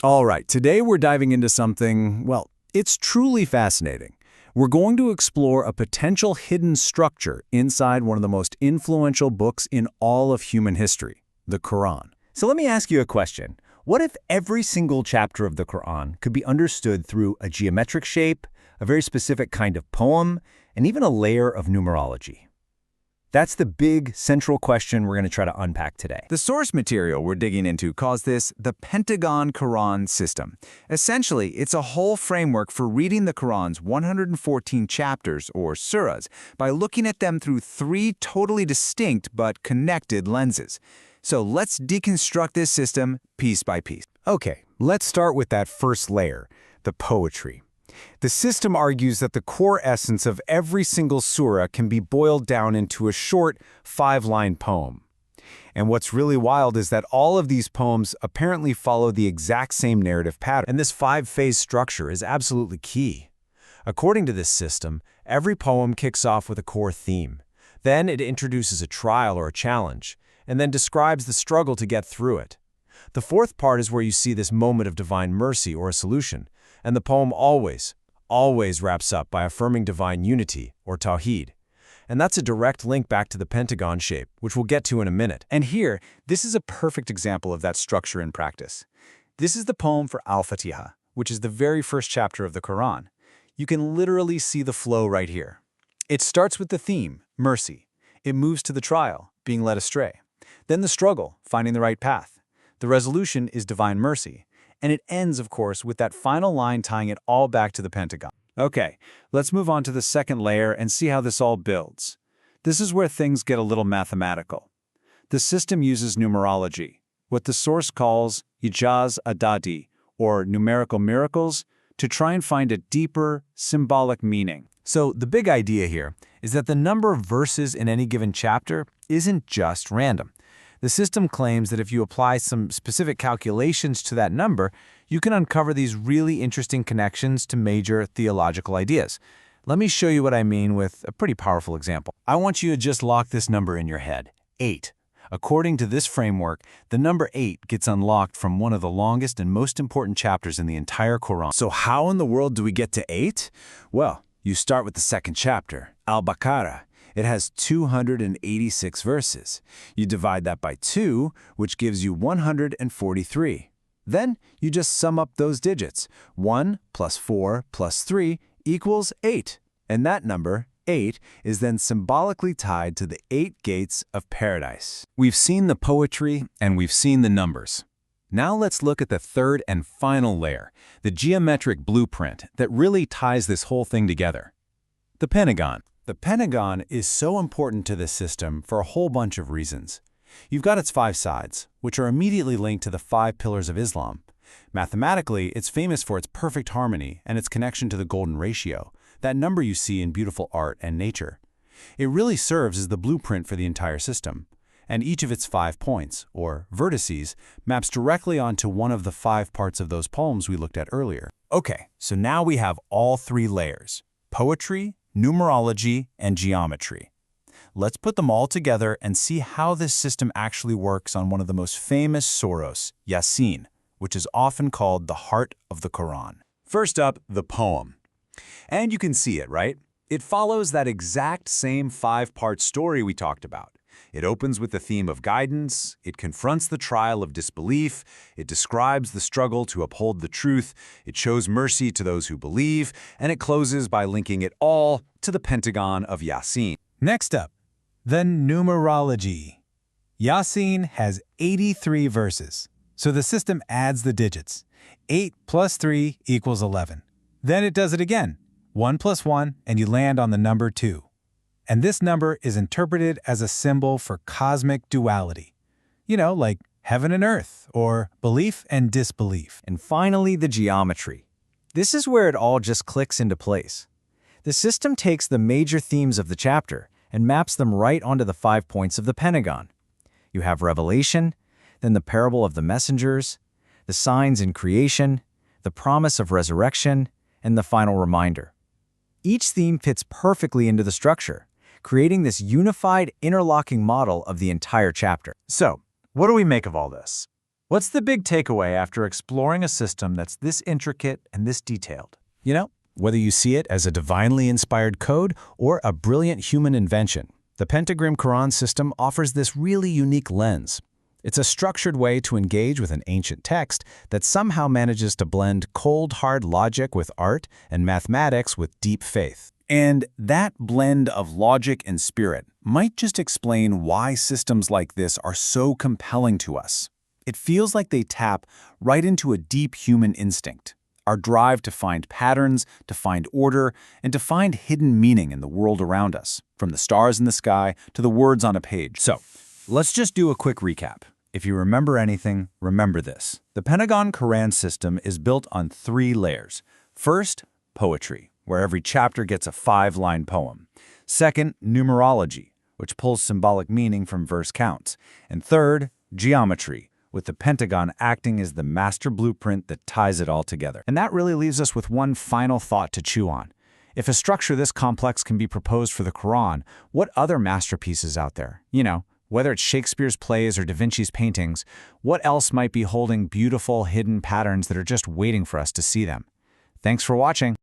All right, today we're diving into something, well, it's truly fascinating. We're going to explore a potential hidden structure inside one of the most influential books in all of human history, the Quran. So let me ask you a question. What if every single chapter of the Quran could be understood through a geometric shape, a very specific kind of poem, and even a layer of numerology? That's the big central question we're going to try to unpack today. The source material we're digging into calls this the Pentagon Quran system. Essentially, it's a whole framework for reading the Quran's 114 chapters, or surahs, by looking at them through three totally distinct but connected lenses. So let's deconstruct this system piece by piece. Okay, let's start with that first layer, the poetry. The system argues that the core essence of every single surah can be boiled down into a short 5-line poem. And what's really wild is that all of these poems apparently follow the exact same narrative pattern. And this 5-phase structure is absolutely key. According to this system, every poem kicks off with a core theme. Then it introduces a trial or a challenge, and then describes the struggle to get through it. The fourth part is where you see this moment of divine mercy or a solution, and the poem always wraps up by affirming divine unity, or tawheed. And that's a direct link back to the pentagon shape, which we'll get to in a minute. And here, this is a perfect example of that structure in practice. This is the poem for Al-Fatiha, which is the very first chapter of the Quran. You can literally see the flow right here. It starts with the theme, mercy. It moves to the trial, being led astray. Then the struggle, finding the right path. The resolution is divine mercy. And it ends, of course, with that final line tying it all back to the pentagon. Okay, let's move on to the second layer and see how this all builds. This is where things get a little mathematical. The system uses numerology, what the source calls ijaz adadi, or numerical miracles, to try and find a deeper, symbolic meaning. So the big idea here is that the number of verses in any given chapter isn't just random. The system claims that if you apply some specific calculations to that number, you can uncover these really interesting connections to major theological ideas. Let me show you what I mean with a pretty powerful example. I want you to just lock this number in your head, 8. According to this framework, the number 8 gets unlocked from one of the longest and most important chapters in the entire Quran. So how in the world do we get to 8? Well, you start with the second chapter, Al-Baqarah. It has 286 verses. You divide that by 2, which gives you 143. Then you just sum up those digits. 1 plus 4 plus 3 equals 8. And that number, 8, is then symbolically tied to the 8 gates of paradise. We've seen the poetry and we've seen the numbers. Now let's look at the third and final layer, the geometric blueprint that really ties this whole thing together. The Pentagon. The pentagon is so important to this system for a whole bunch of reasons. You've got its 5 sides, which are immediately linked to the 5 pillars of Islam. Mathematically, it's famous for its perfect harmony and its connection to the golden ratio, that number you see in beautiful art and nature. It really serves as the blueprint for the entire system, and each of its 5 points, or vertices, maps directly onto one of the 5 parts of those poems we looked at earlier. Okay, so now we have all 3 layers: poetry, numerology, and geometry. Let's put them all together and see how this system actually works on one of the most famous surahs, Yasin, which is often called the heart of the Quran. First up, the poem. And you can see it, right? It follows that exact same 5-part story we talked about. It opens with the theme of guidance, it confronts the trial of disbelief, it describes the struggle to uphold the truth, it shows mercy to those who believe, and it closes by linking it all to the pentagon of Yasin. Next up, the numerology. Yasin has 83 verses, so the system adds the digits. 8 plus 3 equals 11. Then it does it again. 1 plus 1, and you land on the number 2. And this number is interpreted as a symbol for cosmic duality. You know, like heaven and earth, or belief and disbelief. And finally, the geometry. This is where it all just clicks into place. The system takes the major themes of the chapter and maps them right onto the 5 points of the pentagon. You have revelation, then the parable of the messengers, the signs in creation, the promise of resurrection, and the final reminder. Each theme fits perfectly into the structure, creating this unified, interlocking model of the entire chapter. So, what do we make of all this? What's the big takeaway after exploring a system that's this intricate and this detailed? You know, whether you see it as a divinely inspired code or a brilliant human invention, the Pentagram Quran system offers this really unique lens. It's a structured way to engage with an ancient text that somehow manages to blend cold, hard logic with art and mathematics with deep faith. And that blend of logic and spirit might just explain why systems like this are so compelling to us. It feels like they tap right into a deep human instinct, our drive to find patterns, to find order, and to find hidden meaning in the world around us, from the stars in the sky to the words on a page. So, let's just do a quick recap. If you remember anything, remember this. The Pentagon Quran system is built on 3 layers. First, poetry, where every chapter gets a 5-line poem. Second, numerology, which pulls symbolic meaning from verse counts. And third, geometry, with the Pentagon acting as the master blueprint that ties it all together. And that really leaves us with one final thought to chew on. If a structure this complex can be proposed for the Quran, what other masterpieces out there? Whether it's Shakespeare's plays or Da Vinci's paintings, what else might be holding beautiful hidden patterns that are just waiting for us to see them? Thanks for watching.